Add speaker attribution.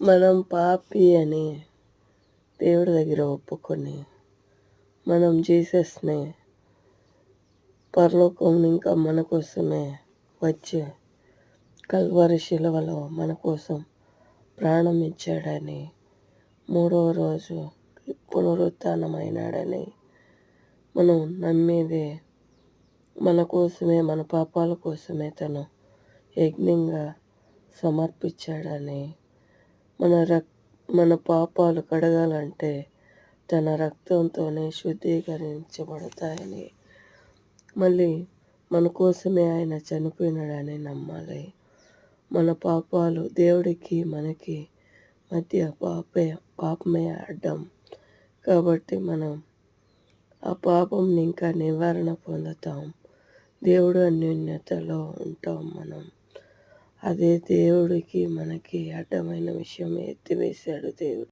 Speaker 1: మనం పాపి అని దేవుడి దగ్గర ఒప్పుకొని మనం జీసస్ని పరలోకం ఇంకా మన కోసమే వచ్చి కల్వరి శిలువలో మన కోసం ప్రాణం ఇచ్చాడని, మూడవ రోజు పునరుత్థానమైనాడని మనం నమ్మేదే మన కోసమే, మన పాపాల కోసమే తను యజ్ఞంగా సమర్పించాడని, మన పాపాలు కడగాలంటే తన రక్తంతోనే శుద్ధీకరించబడతాయని, మళ్ళీ మన కోసమే ఆయన చనిపోయినాడని నమ్మాలి. మన పాపాలు దేవుడికి మనకి మధ్య పాపమే అడ్డం కాబట్టి మనం ఆ పాపంని ఇంకా నివారణ పొందుతాం. దేవుడు అన్యోన్యతలో ఉంటాం మనం. అదే దేవుడికి మనకి అడ్డమైన విషయం ఎత్తివేశాడు దేవుడు.